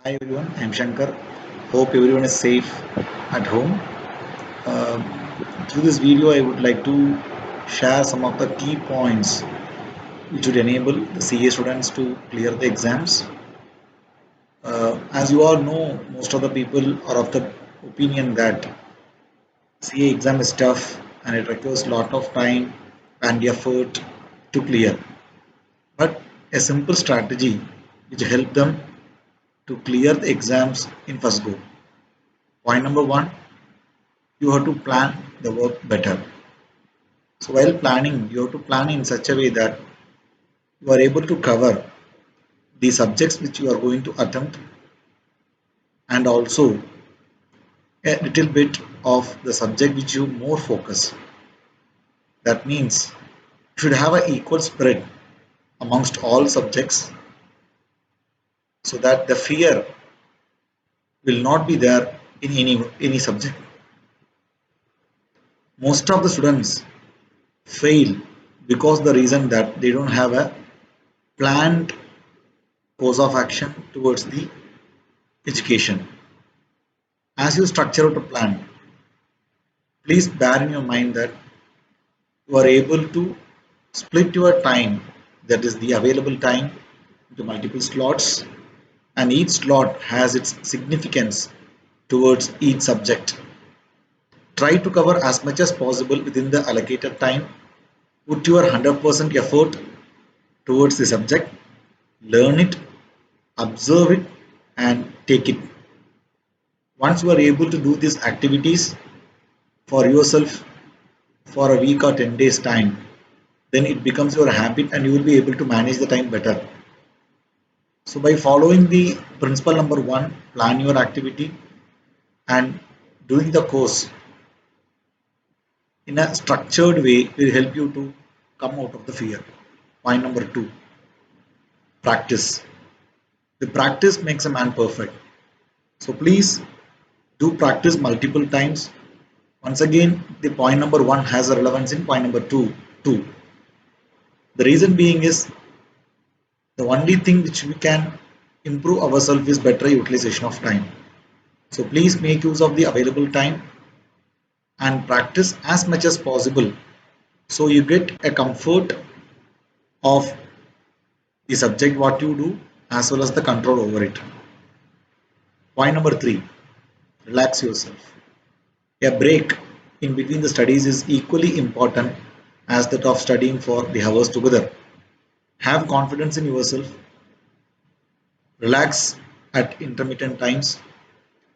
Hi everyone, I'm Shankar. Hope everyone is safe at home. Through this video, I would like to share some of the key points which would enable the CA students to clear the exams. As you all know, most of the people are of the opinion that CA exam is tough and it requires a lot of time and effort to clear. But a simple strategy which help them to clear the exams in first go. Point number one, you have to plan the work better. So while planning, you have to plan in such a way that you are able to cover the subjects which you are going to attempt and also a little bit of the subject which you more focus. That means you should have an equal spread amongst all subjects so that the fear will not be there in any subject. Most of the students fail because the reason that they don't have a planned course of action towards the education. As you structure out a plan, please bear in your mind that you are able to split your time, that is the available time, into multiple slots, and each slot has its significance towards each subject. Try to cover as much as possible within the allocated time. Put your 100% effort towards the subject, learn it, observe it, and take it. Once you are able to do these activities for yourself for a week or 10 days time, then it becomes your habit and you will be able to manage the time better. So by following the principle number one, plan your activity and doing the course in a structured way will help you to come out of the fear. Point number two, practice. The practice makes a man perfect. So please do practice multiple times. Once again, the point number one has a relevance in point number two too. The reason being is the only thing which we can improve ourselves is better utilization of time. So please make use of the available time and practice as much as possible so you get a comfort of the subject what you do as well as the control over it. Point number three, relax yourself. A break in between the studies is equally important as that of studying for the hours together. Have confidence in yourself, relax at intermittent times.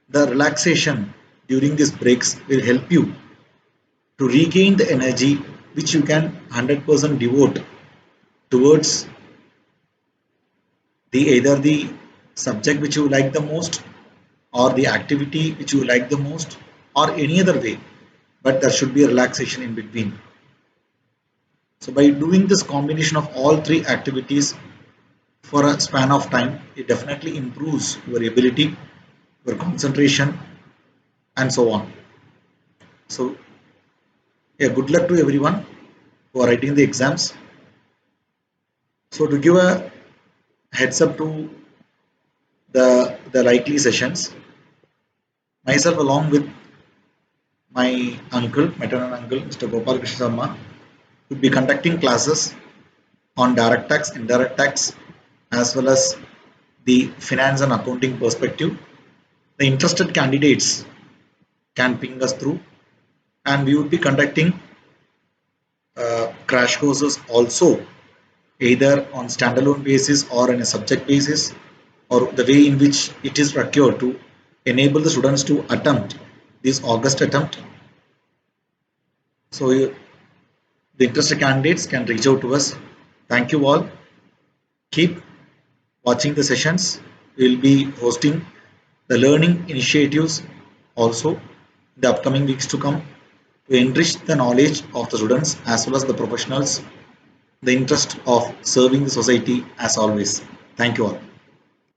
The relaxation during these breaks will help you to regain the energy which you can 100% devote towards the either the subject which you like the most or the activity which you like the most or any other way, but there should be a relaxation in between. So by doing this combination of all three activities for a span of time, it definitely improves your ability, your concentration, and so on. So yeah, good luck to everyone who are writing the exams. So to give a heads up to the likely sessions, myself along with my uncle, maternal uncle, Mr. Gopal Krishna Sharma, will be conducting classes on direct tax, indirect tax, as well as the finance and accounting perspective. The interested candidates can ping us through, and we would be conducting crash courses also, either on standalone basis or in a subject basis, or the way in which it is procured to enable the students to attempt this August attempt. So the interested candidates can reach out to us. Thank you all. Keep watching the sessions. We will be hosting the learning initiatives also in the upcoming weeks to come to enrich the knowledge of the students as well as the professionals, the interest of serving the society as always. Thank you all.